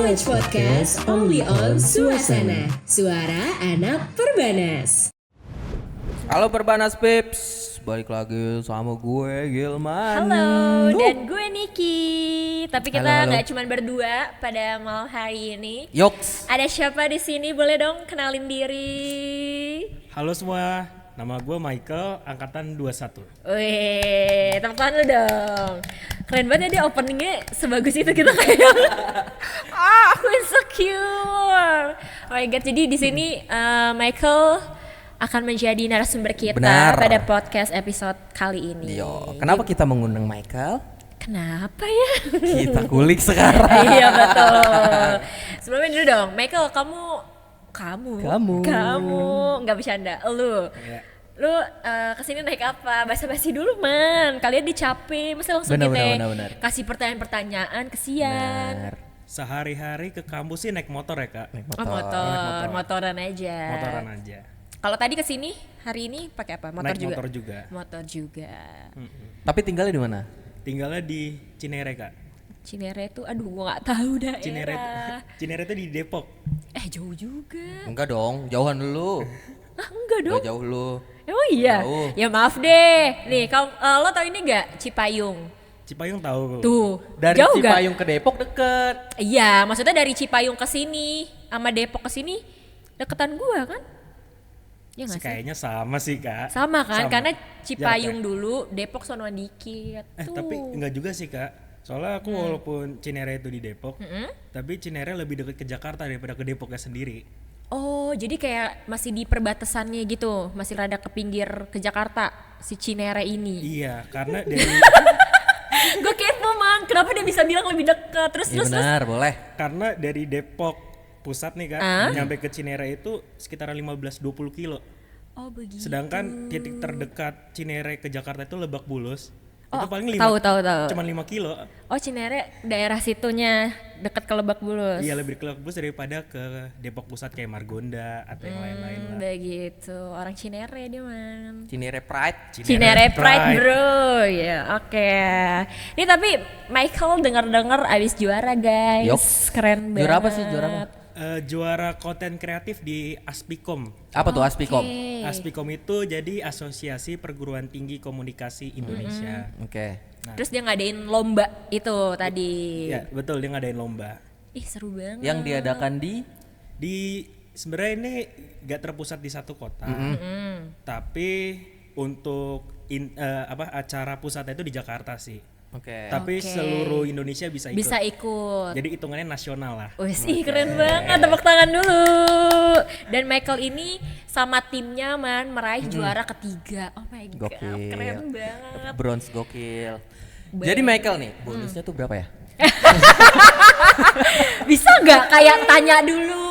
Watch Podcast only on Suasana, suara anak Perbanas. Halo Perbanas Pips, balik lagi sama gue Gilman. Halo, dan gue Niki. Tapi kita Halo. nggak cuma berdua pada malam hari ini. Yoks. Ada siapa di sini? Boleh dong kenalin diri. Halo semua, nama gue Michael, angkatan 21. Wih, tepuk tangan lu dong. Keren banget ya dia openingnya sebagus itu kita kayak. Aku insecure. Oh my god, jadi di sini Michael akan menjadi narasumber kita Benar. pada podcast episode kali ini. Yo, kenapa kita mengundang Michael? Kenapa ya? Kita kulik sekarang. Iya betul. Sebelumnya dulu dong, Michael, kamu nggak bercanda, lu kesini naik apa? Basa-basi dulu man, kalian dicape, masa langsung Benar. kasih pertanyaan-pertanyaan, kesian. Benar. Sehari-hari ke kampus sih naik motor ya kak? Oh motoran aja. Motoran aja. Kalau tadi kesini hari ini pakai apa? Naik motor juga. Motor juga. Tapi tinggalnya di mana? Tinggalnya di Cinere kak. Cinere itu, aduh gua nggak tahu daerah. Cinere itu di Depok. Jauh juga. Enggak dong, jauhan dulu. Enggak dong. Enggak jauh lu. Emang iya? Jauh. Ya maaf deh. Nih, lo tau ini gak? Cipayung. Cipayung tahu. Tuh, Dari jauh gak? Cipayung ke Depok deket. Iya, maksudnya dari Cipayung ke sini sama Depok ke sini deketan gua kan? Ya nggak sih? Kayaknya sama sih kak. Sama kan? Sama. Karena Cipayung Jaraknya. dulu, Depok sono dikit. Tuh. Tapi enggak juga sih kak. Soalnya aku walaupun Cinere itu di Depok, tapi Cinere lebih dekat ke Jakarta daripada ke Depoknya sendiri. Oh, jadi kayak masih di perbatasannya gitu, masih rada ke pinggir ke Jakarta si Cinere ini. Iya, karena dari Gue kepo man, kenapa dia bisa bilang lebih dekat? Terus Iya benar, boleh. karena dari Depok pusat nih kak, nyampe ke Cinere itu sekitar 15-20 kilo. Oh begitu. Sedangkan titik terdekat Cinere ke Jakarta itu Lebak Bulus. Oh, itu paling tahu. Cuma 5 kilo. Oh Cinere daerah situnya dekat ke Lebak Bulus. Iya lebih ke Lebak Bulus daripada ke Depok Pusat kayak Margonda atau yang lain-lain lah. Begitu, orang Cinere dia man. Cinere Pride. Cinere Pride bro, ya oke. Ini tapi Michael dengar abis juara guys. Yoks. Keren banget. Juara apa sih, juara apa? Juara konten kreatif di Aspikom. Apa tuh Aspikom? Aspikom itu jadi Asosiasi Perguruan Tinggi Komunikasi Indonesia. Oke. Terus dia ngadain lomba itu tadi. Ya betul, dia ngadain lomba. Ih seru banget. Yang diadakan di Sebenarnya ini gak terpusat di satu kota, tapi untuk acara pusatnya itu di Jakarta sih. Oke. Tapi seluruh Indonesia bisa ikut. Bisa ikut. Jadi hitungannya nasional lah. Wes, ih keren banget, tepuk tangan dulu. Dan Michael ini sama timnya man meraih juara ketiga. Oh my god, Gokil. keren banget. Bronze gokil. Jadi Michael nih, bonusnya tuh berapa ya? Bisa nggak kayak tanya dulu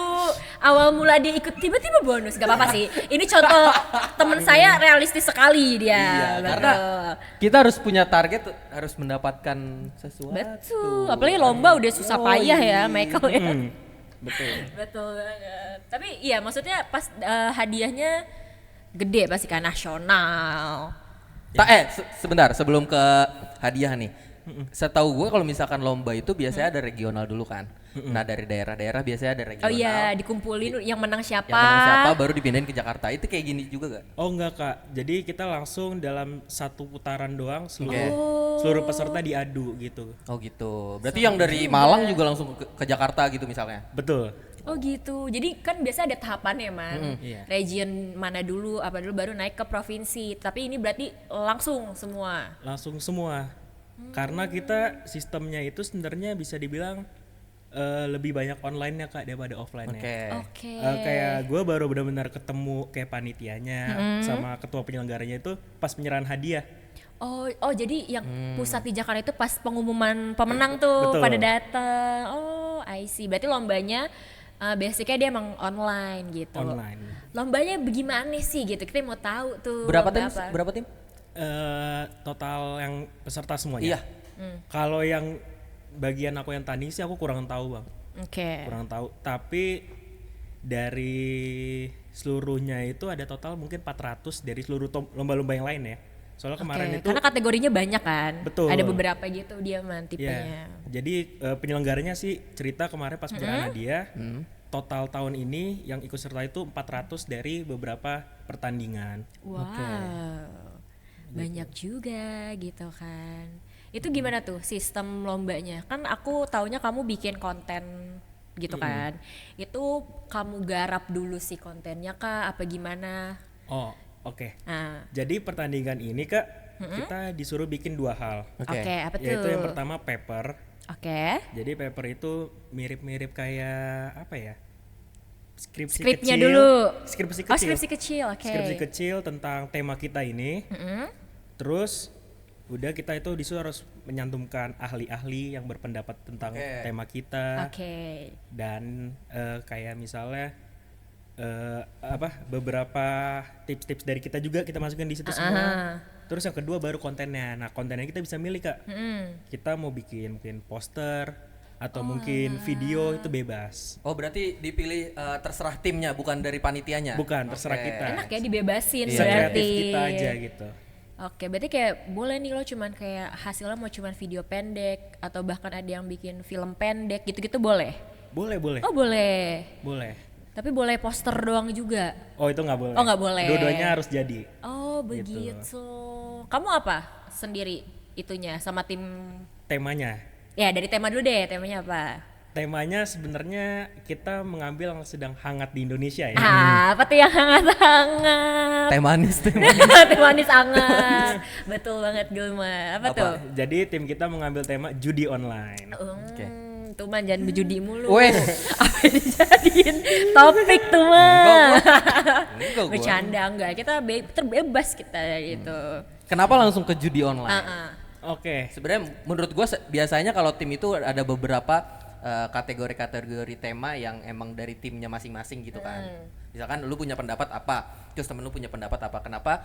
awal mula dia ikut tiba-tiba bonus? Gak apa-apa sih. Ini contoh temen saya realistis sekali dia. Iya, karena kita harus punya target, harus mendapatkan sesuatu. Betul. Apalagi lomba udah susah payah ya Michael ya. Betul. Betul banget. Tapi iya maksudnya pas hadiahnya gede pasti kan nasional. Sebentar sebelum ke hadiah nih. Setahu gue kalau misalkan lomba itu biasanya ada regional dulu kan. Nah dari daerah-daerah biasanya ada regional. Oh iya dikumpulin yang menang siapa. Yang menang siapa baru dipindahin ke Jakarta. Itu kayak gini juga gak? Oh enggak kak, jadi kita langsung dalam satu putaran doang seluruh peserta diadu gitu. Oh gitu. Berarti yang dari Malang juga langsung ke Jakarta gitu misalnya. Betul. Oh gitu. Jadi kan biasa ada tahapannya man. Iya. Region mana dulu, apa dulu baru naik ke provinsi. Tapi ini berarti langsung semua. Langsung semua. Karena kita sistemnya itu sebenarnya bisa dibilang lebih banyak online-nya kak daripada offline-nya. Oke. Oke. Kayak gue baru benar-benar ketemu kayak panitianya sama ketua penyelenggaranya itu pas penyerahan hadiah. Oh jadi yang pusat di Jakarta itu pas pengumuman pemenang tuh Betul. pada datang. Oh, I see. Berarti lombanya basicnya dia emang online gitu. Online. Lombanya bagaimana sih gitu? Kita mau tahu tuh. Berapa lomba tim? apa. Berapa tim? Total yang peserta semuanya. Iya. Kalau yang bagian aku yang tani sih aku kurang tahu bang. Oke. Kurang tahu. Tapi dari seluruhnya itu ada total mungkin 400 dari seluruh lomba-lomba yang lain ya. Soalnya Oke, kemarin itu karena kategorinya banyak kan. Betul. Ada beberapa gitu dia man ya, tipenya. jadi penyelenggaranya sih cerita kemarin pas penyelenggaraan hadiah, total tahun ini yang ikut serta itu 400 dari beberapa pertandingan. Wow. Banyak juga gitu kan. Itu gimana tuh sistem lombanya? Kan aku taunya kamu bikin konten gitu kan. Itu kamu garap dulu sih kontennya kah apa gimana? Oh, oke. Nah, Jadi pertandingan ini Kak, kita disuruh bikin 2 hal. oke, apa tuh? Yaitu yang pertama paper. Oke. Jadi paper itu mirip-mirip kayak apa ya? Skripsi Skripnya kecil. dulu. Skripsi Oh, kecil. skripsi kecil, oke. Skripsi kecil tentang tema kita ini. Terus udah kita itu disuruh harus menyantumkan ahli-ahli yang berpendapat tentang tema kita. Oke. Dan kayak misalnya beberapa tips-tips dari kita juga kita masukin di situ semua. Terus yang kedua baru kontennya. Nah, kontennya kita bisa milih Kak. Kita mau bikin mungkin poster atau mungkin video itu bebas. Oh berarti dipilih terserah timnya bukan dari panitianya? Bukan, terserah kita. Enak ya dibebasin Sekreatif berarti. kita aja gitu. Oke, berarti kayak boleh nih lo cuman kayak hasilnya mau cuman video pendek atau bahkan ada yang bikin film pendek gitu-gitu boleh? Boleh, boleh. Oh boleh. Boleh. Tapi boleh poster doang juga. Oh, itu nggak boleh. Oh, nggak boleh. Dua-duanya harus jadi. Oh begitu. Kamu apa sendiri itunya sama tim? Temanya. Ya dari tema dulu deh, temanya apa? Temanya sebenarnya kita mengambil yang sedang hangat di Indonesia ya. Apa tuh yang hangat-hangat? Teh manis, teh manis. Teh manis hangat. Betul banget Gilma. Apa tuh? Jadi tim kita mengambil tema judi online. Tuh man jangan berjudi mulu. Wes. Apa yang dijadiin topik tuh man? Enggak gua. Bercanda enggak? Kita terbebas kita gitu. Kenapa langsung ke judi online? Oke. Sebenarnya menurut gua biasanya kalau tim itu ada beberapa kategori-kategori tema yang emang dari timnya masing-masing gitu kan. Misalkan lu punya pendapat apa, terus temen lu punya pendapat apa, kenapa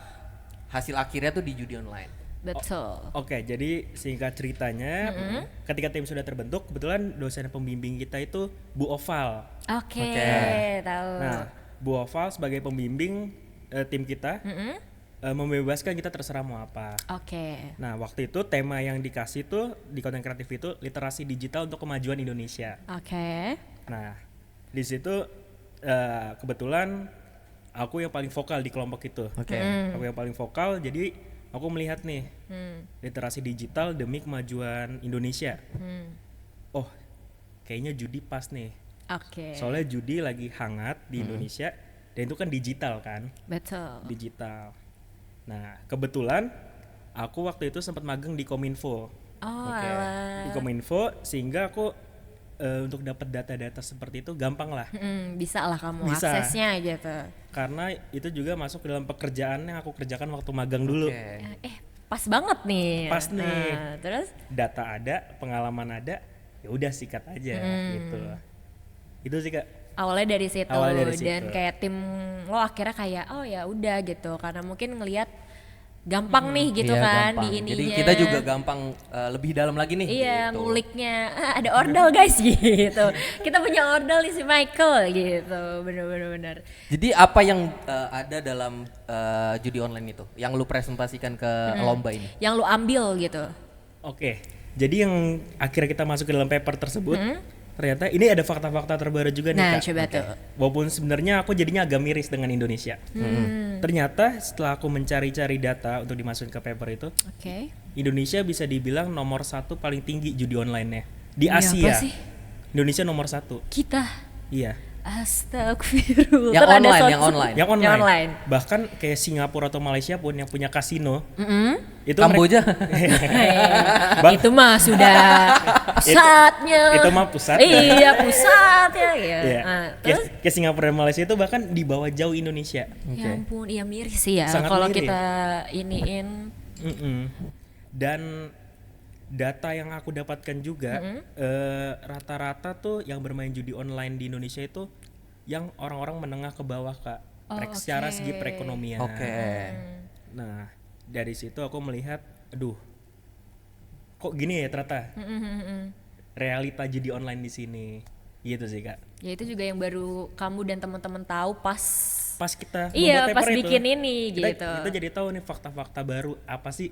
hasil akhirnya tuh di judi online. Betul. Oke, jadi singkat ceritanya, ketika tim sudah terbentuk, kebetulan dosen pembimbing kita itu Bu Oval. Oke, tahu. Nah, Bu Oval sebagai pembimbing tim kita membebaskan kita terserah mau apa. Oke. Nah, waktu itu tema yang dikasih tuh di konten kreatif itu literasi digital untuk kemajuan Indonesia. Oke. Nah, di situ kebetulan aku yang paling vokal di kelompok itu. Oke. Aku yang paling vokal, jadi aku melihat nih literasi digital demi kemajuan Indonesia. Oh, kayaknya judi pas nih. Oke. Soalnya judi lagi hangat di Indonesia dan itu kan digital kan, Betul. digital. Nah, kebetulan aku waktu itu sempat magang di Kominfo. Oh, Oke. alah. Di Kominfo sehingga aku untuk dapat data-data seperti itu gampang lah. Bisa lah kamu Bisa. aksesnya gitu. Karena itu juga masuk ke dalam pekerjaan yang aku kerjakan waktu magang dulu. Oke. Pas banget nih. Pas nih. Nah, terus? Data ada, pengalaman ada, ya udah sikat aja gitu. Itu sih Kak. Awalnya dari situ. Awalnya dari Dan situ. kayak tim lo akhirnya kayak oh ya udah gitu karena mungkin ngelihat gampang nih gitu Iya, kan gampang. di ininya. Jadi kita juga gampang lebih dalam lagi nih. Iya, gitu. nguliknya ada ordal guys gitu. Kita punya ordal nih si Michael gitu. Bener. Jadi apa yang ada dalam judi online itu yang lu presentasikan ke lomba ini? Yang lu ambil gitu. Oke. Jadi yang akhirnya kita masuk ke dalam paper tersebut, ternyata ini ada fakta-fakta terbaru juga nih Nah, Kak. coba tuh. Walaupun sebenarnya aku jadinya agak miris dengan Indonesia. Ternyata setelah aku mencari-cari data untuk dimasukin ke paper itu, Oke. Indonesia bisa dibilang nomor 1 paling tinggi judi online-nya di Demi Asia. apa sih? Indonesia nomor 1. Kita. Iya. Astagfirullah. Yang Kan ada online, sosok- yang online. Yang online. Yang online. Bahkan kayak Singapura atau Malaysia pun yang punya kasino, itu Kamboja. Bang, Itu mah sudah pusatnya. itu mah pusatnya. Iya, pusatnya ya. Iya. Nah, Kayak terus kayak Singapura dan Malaysia itu bahkan di bawah jauh Indonesia. ya ampun, iya miris sih ya Sangat kalau miris. kita iniin. Dan data yang aku dapatkan juga rata-rata tuh yang bermain judi online di Indonesia itu yang orang-orang menengah ke bawah Kak. Secara segi perekonomian. Oke. Nah, dari situ aku melihat, aduh, kok gini ya ternyata realita judi online di sini, gitu sih Kak. Ya itu juga yang baru kamu dan teman-teman tahu pas pas kita Iya, membuat pas paper bikin itu, ini gitu. kita jadi tahu nih fakta-fakta baru apa sih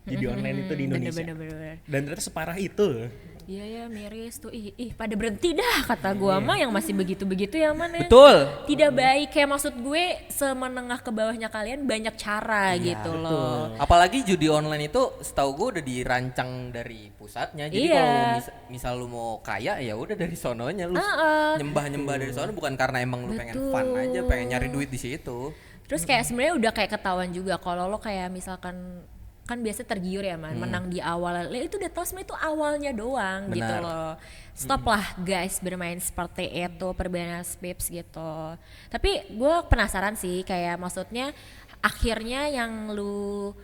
judi online itu di Indonesia. Bener. Dan ternyata separah itu. Iya ya miris tuh, ih pada berhenti dah kata gua mah yang masih begitu-begitu ya man ya. Betul. Tidak baik, kayak maksud gue semenengah ke bawahnya kalian banyak cara gitu loh. Apalagi judi online itu setahu gue udah dirancang dari pusatnya. Jadi Iya. kalau misal lu mau kaya ya udah dari sononya lu nyembah-nyembah dari sono bukan karena emang lu pengen fun aja, pengen nyari duit di situ. Terus kayak sebenarnya udah kayak ketahuan juga kalau lo kayak misalkan kan biasa tergiur ya man, menang di awal, itu udah tau sebenarnya itu awalnya doang gitu Benar. loh. Stop lah guys bermain seperti itu, Perbanas Pips gitu. Tapi gue penasaran sih kayak maksudnya akhirnya yang lu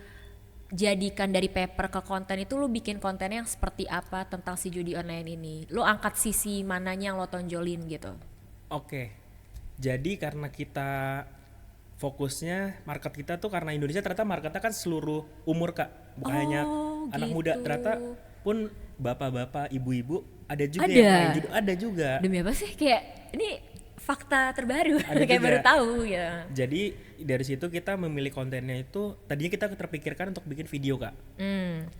jadikan dari paper ke konten itu lu bikin kontennya yang seperti apa tentang si judi online ini? Lu angkat sisi mananya yang lo tonjolin gitu? Oke. Jadi karena kita fokusnya market kita tuh karena Indonesia ternyata marketnya kan seluruh umur Kak, bukan hanya anak gitu. muda, ternyata pun bapak-bapak, ibu-ibu ada juga Ada. yang main judi, ada juga. Demi apa sih kayak ini fakta terbaru Ada kayak juga. baru tahu ya. Jadi dari situ kita memilih kontennya itu tadinya kita terpikirkan untuk bikin video Kak.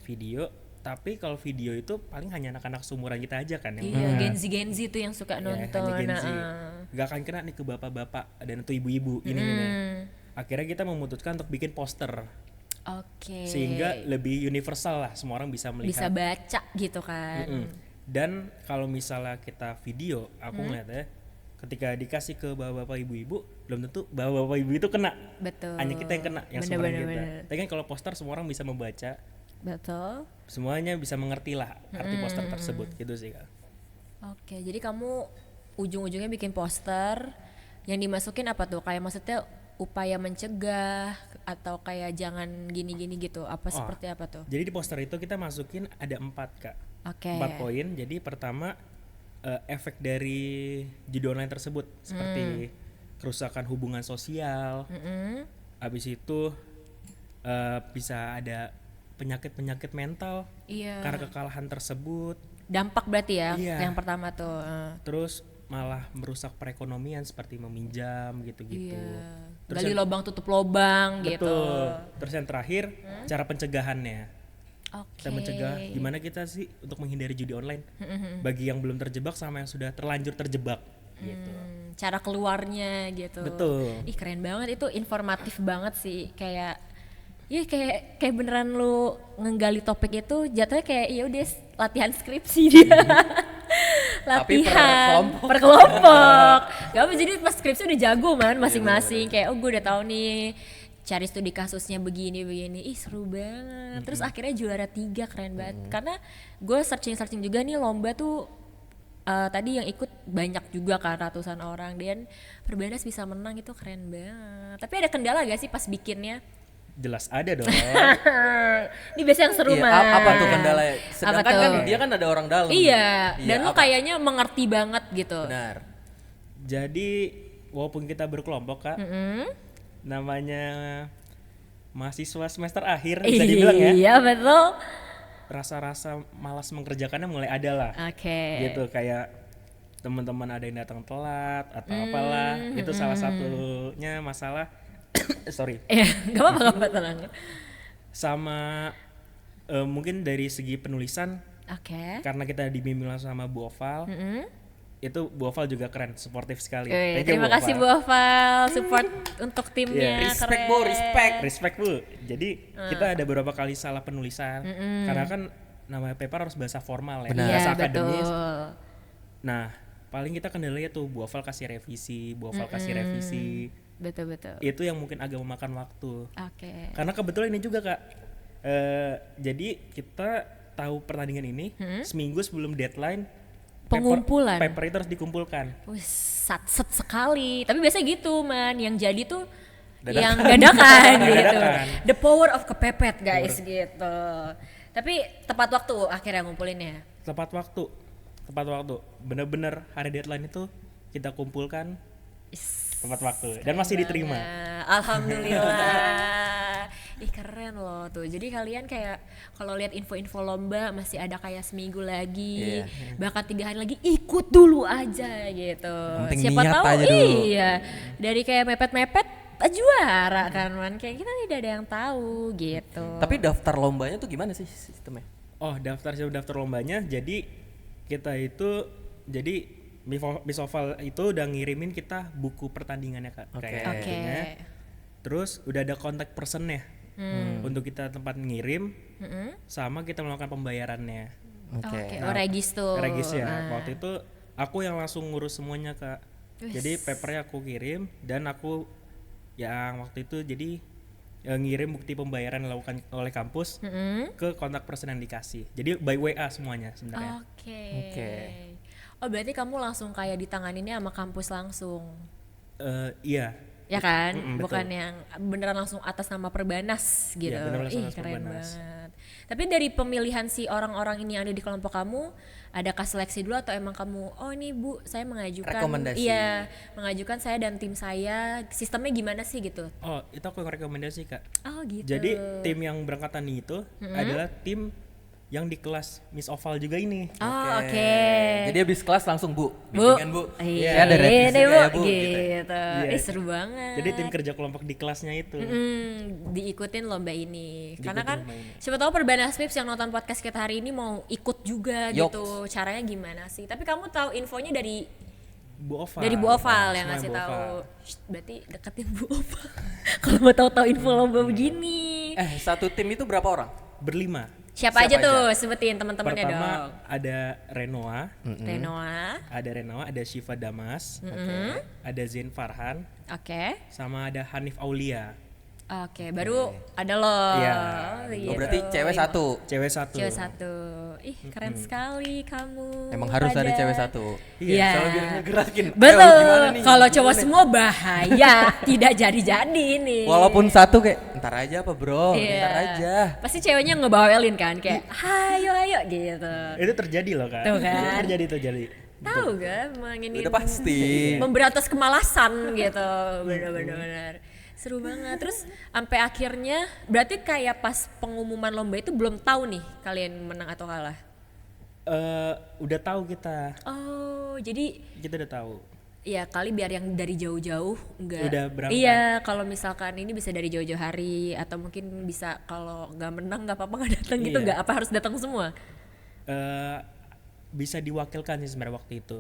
Video, tapi kalau video itu paling hanya anak-anak seumuran kita aja kan yang Iya, Gen Z tuh yang suka ya, nonton. hanya Gen Z. Nah, Gak akan kena nih ke bapak-bapak dan itu ibu-ibu ini. Akhirnya kita memutuskan untuk bikin poster Oke. sehingga lebih universal lah, semua orang bisa Bisa melihat. baca gitu kan. Dan kalau misalnya kita video, aku ngeliatnya ketika dikasih ke bapak-bapak ibu-ibu, belum tentu bapak-bapak ibu itu kena. Betul. Hanya kita yang kena, yang Bener, seumuran bener, kita. bener. Tapi kan kalau poster semua orang bisa membaca, Betul. semuanya bisa mengerti lah arti poster tersebut gitu sih Kak. Oke, jadi kamu ujung-ujungnya bikin poster yang dimasukin apa tuh? Kayak maksudnya upaya mencegah atau kayak jangan gini-gini gitu? Apa seperti apa tuh? Jadi di poster itu kita masukin ada 4 Kak. Oke. 4 poin. Jadi pertama efek dari judi online tersebut seperti kerusakan hubungan sosial. Habis itu bisa ada penyakit-penyakit mental Iya. karena kekalahan tersebut. Dampak berarti ya Iya. yang pertama tuh. Terus malah merusak perekonomian seperti meminjam gitu-gitu. Iya. Terus Gali yang- lubang tutup lubang gitu. Betul. Terus yang terakhir cara pencegahannya. Oke. Kita mencegah gimana kita sih untuk menghindari judi online bagi yang belum terjebak sama yang sudah terlanjur terjebak gitu. Cara keluarnya gitu. Betul. Ih keren banget, itu informatif banget sih, kayak ya kayak beneran lu nggali topik itu jatuhnya kayak ya udah latihan skripsi dia. Tapi Latihan per kelompok. per kelompok. Gak apa, jadi pas skripsi udah jago man masing-masing, kayak oh gue udah tahu nih cari studi kasusnya begini, ih seru banget. Terus akhirnya juara 3, keren banget. Karena gue searching juga nih lomba tuh tadi yang ikut banyak juga kan, ratusan orang, dan Perbanas bisa menang, itu keren banget. Tapi ada kendala gak sih pas bikinnya? Jelas ada dong. Ini biasanya yang seru Iya, man. apa tuh kendala? Sedangkan Apa tuh? kan dia kan ada orang dalam. Iya, dan lu apa? kayaknya mengerti banget gitu. Benar. Jadi walaupun kita berkelompok Kak, namanya mahasiswa semester akhir bisa dibilang ya, Iya betul. rasa-rasa malas mengerjakannya mulai ada lah. Oke. Gitu kayak teman-teman ada yang datang telat atau apalah, itu salah satunya masalah. Sorry. Iya, gak apa-apa tenang. Sama mungkin dari segi penulisan, Oke. karena kita dibimbing langsung sama Bu Oval, itu Bu Oval juga keren, suportif sekali. Wih, Thank you, terima Bu kasih Bu Oval. Oval, support untuk timnya. Iya, Respect keren. Bu, respect. Respect Bu. Jadi kita ada beberapa kali salah penulisan, karena kan namanya paper harus bahasa formal ya, Benar. Iya bahasa betul. akademis. Nah, paling kita kendalanya tuh Bu Oval kasih revisi, Bu Oval kasih revisi. Betul. Itu yang mungkin agak memakan waktu. Oke. Karena kebetulan ini juga Kak, jadi kita tahu pertandingan ini seminggu sebelum deadline. Pengumpulan. Paper itu harus dikumpulkan. Wih, satset sekali. Tapi biasanya gitu man, yang jadi tuh Dadakan. yang dadakan gitu. Dadakan. The power of kepepet guys gitu. Tapi tepat waktu akhirnya ngumpulinnya. Tepat waktu. Bener-bener hari deadline itu kita kumpulkan tepat waktu dan masih diterima. Nah, alhamdulillah. Ih keren loh tuh. Jadi kalian kayak kalau lihat info-info lomba masih ada kayak seminggu lagi, bahkan 3 hari lagi ikut dulu aja gitu. Penting Siapa niat tahu aja dulu. iya. Dari kayak mepet-mepet juara kan man. Kayak kita tidak ada yang tahu gitu. Tapi daftar lombanya tuh gimana sih sistemnya? Oh, daftar lombanya, jadi kita itu jadi Miss Oval itu udah ngirimin kita buku pertandingannya Kak. Oke. Kayak Oke. bukunya. Terus udah ada kontak personnya untuk kita tempat ngirim, sama kita melakukan pembayarannya. Oke, oh regis tuh. Regis ya. Nah. Waktu itu aku yang langsung ngurus semuanya Kak. Jadi papernya aku kirim dan aku yang waktu itu jadi ngirim bukti pembayaran yang dilakukan oleh kampus ke kontak person yang dikasih. Jadi by WA semuanya sebenarnya. Oke. Oh berarti kamu langsung kayak ditanganinnya sama kampus langsung, Iya. ya kan? betul. Bukan yang beneran langsung atas nama Perbanas gitu. Iya, beneran Ih atas keren Perbanas. banget. Tapi dari pemilihan si orang-orang ini yang ada di kelompok kamu, adakah seleksi dulu atau emang kamu, oh ini Bu, saya mengajukan, Rekomendasi. iya, mengajukan saya dan tim saya, sistemnya gimana sih gitu? Oh, itu aku yang rekomendasi Kak. Oh gitu. Jadi tim yang berangkatan itu adalah tim yang di kelas Miss Oval juga ini. Oh oke. Jadi habis kelas langsung Bu, Bu, bimbingan Bu. iya, Saya ada revisi ini Bu, ya Bu. gitu. Gitu. Ih seru banget. Jadi tim kerja kelompok di kelasnya itu. Diikutin lomba ini. Karena kan lomba ini. siapa tahu Perbanas Pips yang nonton podcast kita hari ini mau ikut juga Yoks. gitu. Caranya gimana sih? Tapi kamu tahu infonya dari Bu Oval. Bu Oval yang Semua ngasih Bu tahu. Oval. Shh, berarti deketin Bu Oval. Kalau mau tahu info lomba begini. Satu tim itu berapa orang? Berlima. Siapa aja siapa tuh? Sebutin teman-temannya Pertama dong. ada Renoa, Renoa. ada Syifa Damas, ada Zain Farhan, Oke. sama ada Hanif Aulia. Oke, baru ada lo. Iya. Oh berarti cewek satu. Cewek satu. Cewek satu. Ih, keren sekali kamu. Emang harus ada pada. cewek satu. Iya. Soalnya biar ngegerakin. Betul. Gimana nih? Kalau Gimana cowok nih? semua bahaya, tidak jadi-jadi nih. Walaupun satu kayak ntar aja apa bro, Iya. ntar aja. Pasti ceweknya ngebawelin kan kayak, "Hayo gitu." Itu terjadi loh Kak. Tuh kan. Itu terjadi. Tahu gak emang ini Udah pasti. memberantas kemalasan gitu. Bener-bener. Seru banget. Terus sampai akhirnya berarti kayak pas pengumuman lomba itu belum tahu nih kalian menang atau kalah. Udah tahu kita. Oh, jadi Kita udah tahu. ya kali biar yang dari jauh-jauh enggak. Udah berangkat. Iya, kalau misalkan ini bisa dari jauh-jauh hari atau mungkin bisa kalau nggak menang nggak apa-apa nggak datang gitu, Iya. nggak apa harus datang semua. Bisa diwakilkan sih sebenarnya waktu itu.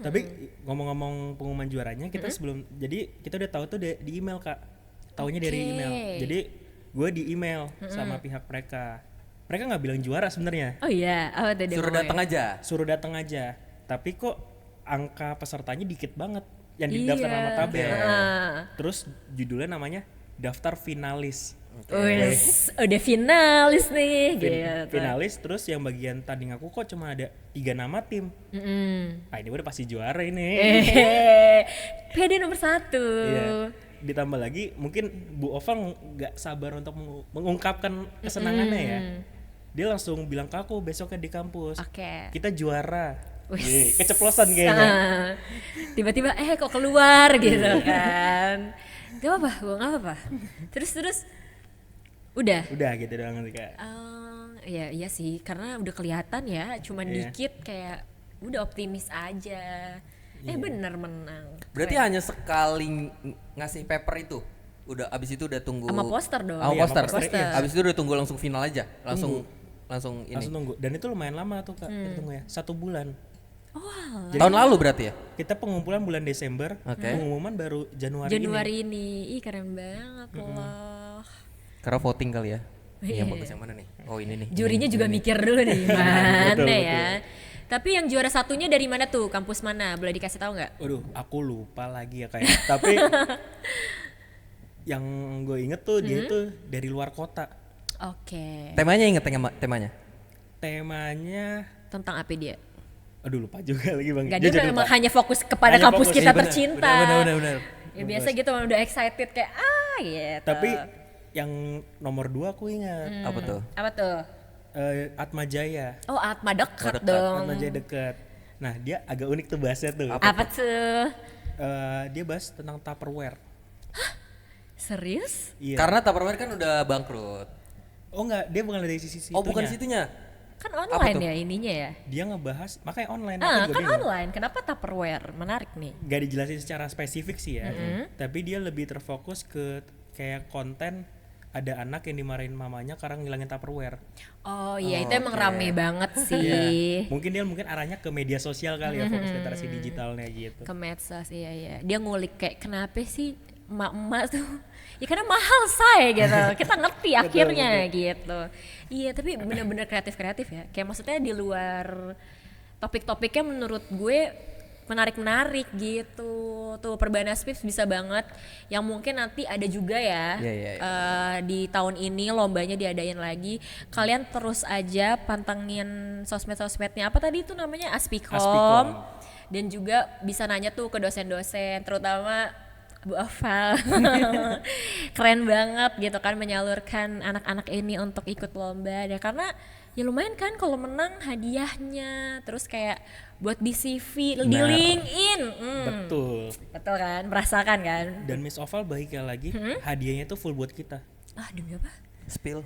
Tapi ngomong-ngomong pengumuman juaranya kita sebelum, jadi kita udah tahu tuh di email Kak. Taunya dari Oke. email. Jadi gue di email sama pihak mereka. Mereka nggak bilang juara sebenarnya. Oh iya, apa tadi Suruh datang aja. Suruh datang aja. Tapi kok angka pesertanya dikit banget yang di Iya. daftar nama tabel. Ah. Terus judulnya namanya daftar finalis. Wes, udah finalis nih gitu. Finalis, terus yang bagian tanding aku kok cuma ada 3 nama tim. Ah ini udah pasti juara ini. PD nomor 1. Iya. Ditambah lagi mungkin Bu Ova nggak sabar untuk mengungkapkan kesenangannya ya. Dia langsung bilang ke aku besoknya di kampus. Oke. Kita juara. Wes. Yeay, keceplosan kayaknya. Tiba-tiba kok keluar gitu kan. Gak apa-apa, gue gak apa-apa. Terus udah. Udah gitu doang nanti Kak. Iya sih, karena udah kelihatan ya, cuman Iya. dikit kayak udah optimis aja. Bener menang. Berarti hanya sekali ngasih paper itu. Udah abis itu udah tunggu. Sama poster dong. Sama Iya, poster. sama poster, iya. Abis itu udah tunggu langsung final aja. Langsung ini. Langsung nunggu. Dan itu lumayan lama tuh Kak, tunggu ya. 1 bulan. Tahun lalu berarti ya? Kita pengumpulan bulan Desember, Oke. pengumuman baru Januari ini. Januari ini. Ih keren banget loh. Karena voting kali ya. Iya. Yang bagus yang mana nih? Oh ini nih. Jurinya Ini juga nih. mikir dulu nih mana Betul, ya. Tapi yang juara satunya dari mana tuh? Kampus mana? Boleh dikasih tahu nggak? Waduh, aku lupa lagi ya kayak. Tapi yang gue inget tuh dia tuh dari luar kota. Oke. Temanya inget temanya? Temanya, Tentang apa dia? aduh lupa juga lagi bang. Gak, dia Jujur memang lupa. hanya fokus kepada Hanya kampus fokus, kita iya bener. tercinta. Benar. Ya biasa gitu udah excited kayak gitu. Tapi yang nomor 2 aku ingat. Apa tuh? Apa tuh? Atma Jaya. Oh Atma dekat dekat. dong. Atma Jaya deket. Nah dia agak unik tuh bahasnya tuh. Apa tuh? Dia bahas tentang Tupperware. Serius? Iya. Karena Tupperware kan udah bangkrut. Oh enggak, dia bukan dari sisi Oh bukan situnya. Kan online tuh? ya ininya ya? Dia ngebahas, makanya online. Ah, aku juga kan bingung. online. Kenapa Tupperware? Menarik nih. Gak dijelasin secara spesifik sih ya, tapi dia lebih terfokus ke kayak konten ada anak yang dimarahin mamanya karena ngilangin Tupperware. Oh iya, itu emang rame banget sih. Iya. Mungkin arahnya ke media sosial kali ya, fokus literasi digitalnya gitu. Ke medsos, iya. Dia ngulik kayak kenapa sih emak-emak tuh, ya karena mahal say gitu, kita ngerti akhirnya gitu. Iya, tapi bener-bener kreatif ya, kayak maksudnya di luar topik-topiknya menurut gue menarik-menarik gitu. Tuh Perbanas Pips bisa banget, yang mungkin nanti ada juga ya. Di tahun ini lombanya diadain lagi. Kalian terus aja pantengin sosmed-sosmednya, apa tadi itu namanya, Aspikom. Dan juga bisa nanya tuh ke dosen-dosen, terutama Bu Afal. Keren banget gitu kan menyalurkan anak-anak ini untuk ikut lomba ya, karena ya lumayan kan kalau menang hadiahnya, terus kayak buat di CV, di LinkedIn. Betul. Betul kan, merasakan kan. Dan Miss Oval baiknya lagi, hadiahnya tuh full buat kita. Ah demi apa? Spill.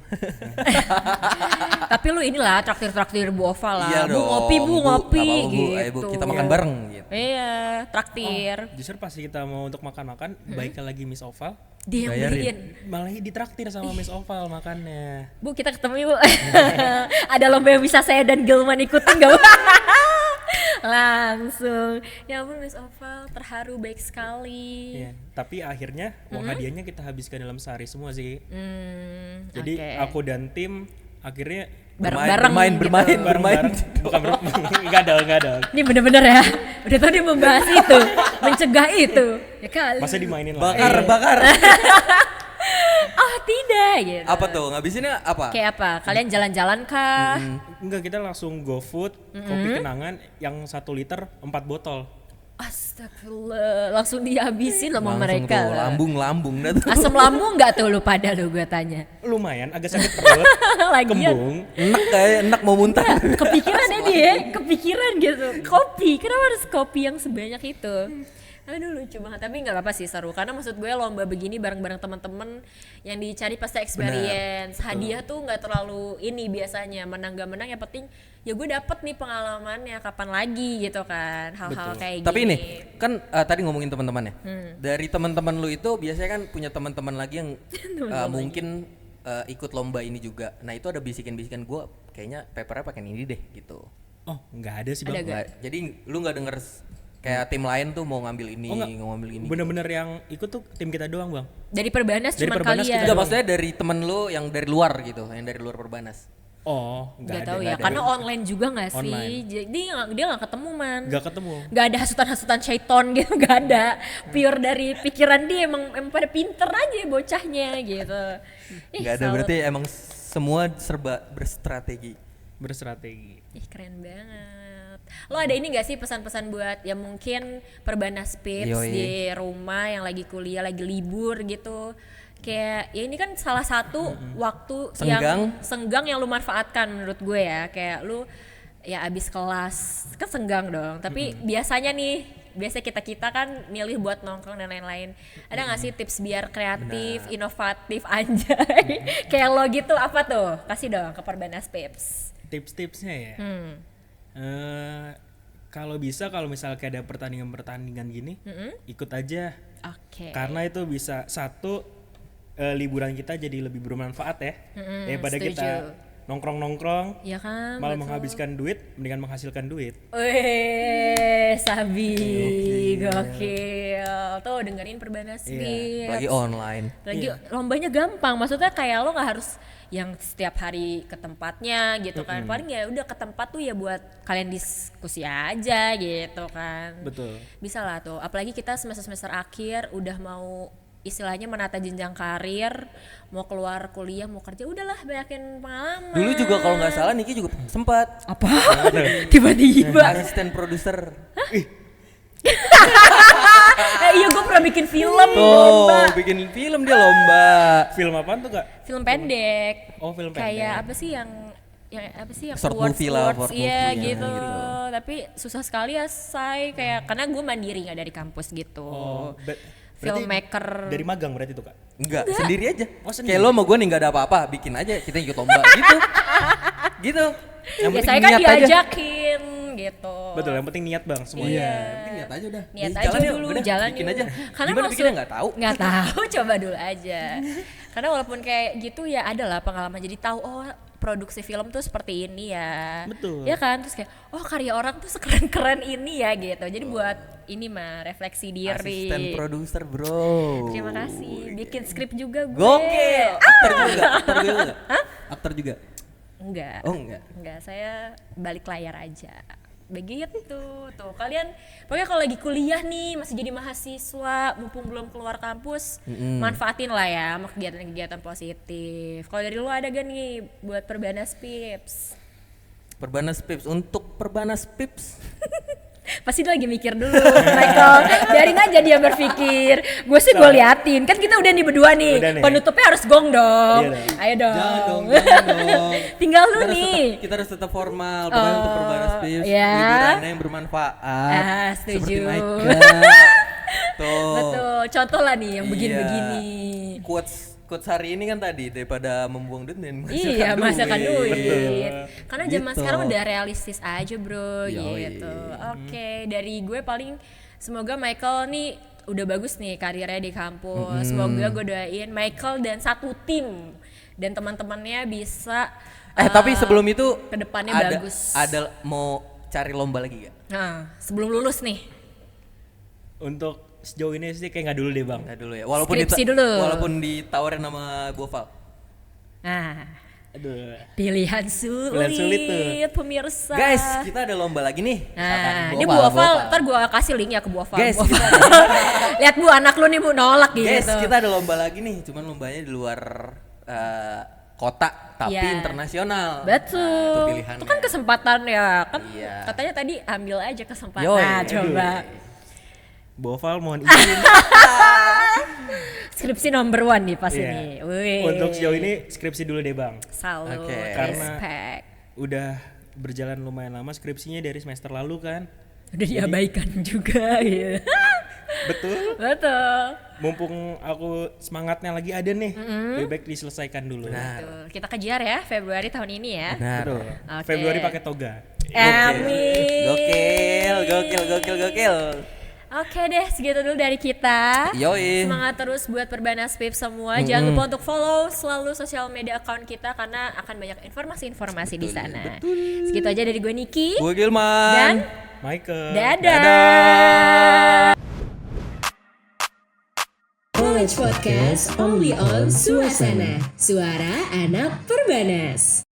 Tapi lu inilah traktir Bu Oval lah. Iya Bu dong, ngopi Bu, ngopi apa-apa, Bu. gitu. Ayo Bu, kita makan bareng gitu. Iya, traktir. Justru pas kita mau untuk makan-makan, baiknya lagi Miss Oval, Dia yang Bayarin. beliin. malah ditraktir sama Miss Oval makannya. Bu kita ketemu Bu. Ada lomba yang bisa saya dan Gilman ikutin gak Bu? Langsung. Ya ampun Miss Oval, terharu baik sekali. Iya. Tapi akhirnya uang hadiahnya kita habiskan dalam sehari semua sih. Jadi Oke. aku dan tim akhirnya Bareng-bareng gitu. bareng-bareng. Bukan enggak dong. Ini bener-bener ya. Udah tadi membahas itu, mencegah itu. Ya kali. Masa dimainin lagi. Bakar. Oh tidak gitu. Apa tuh? Ngabisinnya apa? Kayak apa? Kalian jalan-jalan kah? Enggak, kita langsung GoFood, kopi kenangan yang 1 liter 4 botol. Astagfirullah, langsung dihabisin sama Langsung mereka. tuh, lambung dah tuh. Asam lambung nggak tuh lu pada lu gue tanya. Lumayan, agak sakit perut, Lagian kembung. Enak mau muntah. kepikiran ya dia, kepikiran gitu. Kopi, kenapa harus kopi yang sebanyak itu? Aduh lucu banget, tapi nggak apa-apa sih, seru. Karena maksud gue lomba begini bareng-bareng teman-teman yang dicari pasti experience. Hadiah tuh nggak terlalu ini biasanya, menang gak menang yang penting ya gue dapet nih pengalamannya kapan lagi gitu kan, hal-hal kayak Tapi gini. ini kan tadi ngomongin teman-teman ya. Dari teman-teman lu itu biasanya kan punya teman-teman lagi yang mungkin ikut lomba ini juga. Nah, itu ada bisikin-bisikin gue kayaknya papernya pakai ini deh gitu. Oh, enggak ada sih Bang. Ada Nggak- jadi lu nggak denger kayak tim lain tuh mau ngambil ini, Oh, nggak. ngambil ini. Bener-bener yang ikut tuh tim kita doang Bang. Dari Perbanas Dari cuma Perbanas kalian. Enggak, maksudnya dari temen lu yang dari luar gitu, yang dari luar Perbanas. Oh, Nggak enggak tahu ada. ya, karena online juga nggak sih. Online. Jadi dia nggak ketemu man. Enggak ketemu. Nggak ada hasutan-hasutan syaiton gitu, nggak ada. Pure dari pikiran dia, emang pada pinter aja bocahnya gitu. Enggak ada, salut. berarti emang semua serba berstrategi. Berstrategi. Ih keren banget. Lo ada ini gak sih pesan-pesan buat ya mungkin Perbanas Pips Yoi. di rumah yang lagi kuliah, lagi libur gitu. Kayak ya ini kan salah satu waktu yang senggang yang lu manfaatkan menurut gue ya. Kayak lu ya abis kelas kan senggang dong. Tapi biasanya kita kan milih buat nongkrong dan lain-lain. Ada gak sih tips biar kreatif, inovatif, anjay? Kayak lo gitu apa tuh? Kasih dong ke Perbanas Pips. Tips-tipsnya ya. Kalau bisa, kalau misalnya kayak ada pertandingan gini, ikut aja. Oke. Karena itu bisa satu liburan kita jadi lebih bermanfaat ya. Daripada setuju. kita nongkrong-nongkrong Ya kan? malah betul. menghabiskan duit, mendingan menghasilkan duit. Wih, Sabi, gokil. Tuh dengerin Perbanas Pips. Lagi online. Lagi lombanya gampang, maksudnya kayak lo nggak harus yang setiap hari ke tempatnya gitu kan. Paling ya udah ke tempat tuh ya buat kalian diskusi aja gitu kan. Betul. Bisa lah tuh, apalagi kita semester akhir udah mau istilahnya menata jenjang karir, mau keluar kuliah, mau kerja, udahlah banyakin pengalaman. Dulu juga kalau nggak salah Niki juga sempat Apa? Tiba-tiba. asisten produser. Iya gue pernah bikin film Tuh, lomba. bikin film dia lomba. Film apaan tuh Kak? Film pendek. Oh, film pendek. Kayak apa sih yang apa sih yang Short awards, movie lah, awards, short iya movie, gitu. gitu. Tapi susah sekali ya say, kayak karena gue mandiri nggak dari kampus gitu. Oh, filmmaker. Dari magang berarti tuh Kak? Enggak, sendiri aja. Oh, sendiri. Kayak lo sama gue nih nggak ada apa-apa, bikin aja kita ikut lomba gitu. Gitu. Yang Ya penting saya kan niat aja. diajakin gitu. Betul, yang penting niat Bang semuanya. Iya. Yang penting niat aja udah. Niat Ya, aja jalan yuk, dulu, udah, jalan bikin yuk. aja. Karena Gimana maksud- bikinnya nggak tahu. Nggak tahu, coba dulu aja. Karena walaupun kayak gitu ya ada lah pengalaman, jadi tahu oh produksi film tuh seperti ini ya. Betul. Ya kan, terus kayak oh karya orang tuh sekeren-keren ini ya gitu. Jadi buat ini mah refleksi diri. Asisten produser bro. Terima kasih. Bikin skrip juga gue. Gokil. Aktor juga. Aktor juga. Aktor juga. Enggak. Oh enggak. Enggak, saya balik layar aja. Begitu tuh kalian pokoknya kalau lagi kuliah nih masih jadi mahasiswa mumpung belum keluar kampus manfaatin lah ya sama kegiatan-kegiatan positif. Kalau dari lu ada gak nih buat Perbanas Pips? Perbanas Pips, untuk Perbanas Pips Pasti dia lagi mikir dulu Michael, biarin aja dia berpikir. Gue sih gue liatin, kan kita udah nih berdua nih, Udah nih. penutupnya harus gong dong. Iya dong. Ayo dong. jangan dong, jangan dong. Tinggal lu Kita harus nih. kita harus tetap formal. Pokoknya untuk Perbanas Pips, ya. hiburannya yang bermanfaat. Ah, setuju. Seperti Michael. Tuh. Betul, contoh lah nih yang Iya. begini-begini. Quotes hari ini kan tadi, daripada membuang duit dan Iya, masakan duit. Betul. Karena zaman Gitu. sekarang udah realistis aja, bro. Yoi. Gitu. Oke, dari gue paling semoga Michael nih udah bagus nih karirnya di kampus. Semoga gue doain Michael dan satu tim dan teman-temannya bisa tapi sebelum itu kedepannya ada, bagus. ada mau cari lomba lagi gak? Nah, sebelum lulus nih. Untuk sejauh ini sih kayak nggak dulu deh Bang. Nah dulu ya. Walaupun Skripsi dulu. walaupun ditawarin sama Boval. Nah, Aduh. pilihan sulit, sulit tuh. pemirsa. Guys, kita ada lomba lagi nih. Nah, ini Bu Oval, ntar gue kasih linknya ke Bu Oval. Guys, Bu Oval. Lihat Bu, anak lu nih Bu nolak gitu. Guys, kita ada lomba lagi nih. Cuman lombanya di luar kota, tapi Iya. internasional. Betul. Nah, itu pilihannya. Itu kan kesempatan ya. Kan Iya. katanya tadi ambil aja kesempatan. Yoi. Nah, coba. Boval mohon izin. Skripsi number 1 nih pas Iya. ini. Wih. Untuk sejauh ini skripsi dulu deh Bang. Salut, Oke. Karena- respect. Udah berjalan lumayan lama skripsinya dari semester lalu kan. Udah diabaikan juga gitu. Betul. Betul. Mumpung aku semangatnya lagi ada nih, lebih baik diselesaikan dulu. Betul. Kita kejar ya Februari tahun ini ya. Benar. Betul. Oke. Februari pakai toga. Amin. Gokil. Oke deh, segitu dulu dari kita. Yoi. Semangat terus buat Perbanas Pips semua. Jangan lupa untuk follow selalu sosial media account kita karena akan banyak informasi-informasi di sana. Segitu aja dari gue Niki Gue Gilman. dan Michael. dadah. College Podcast only on Suasana, suara anak Perbanas.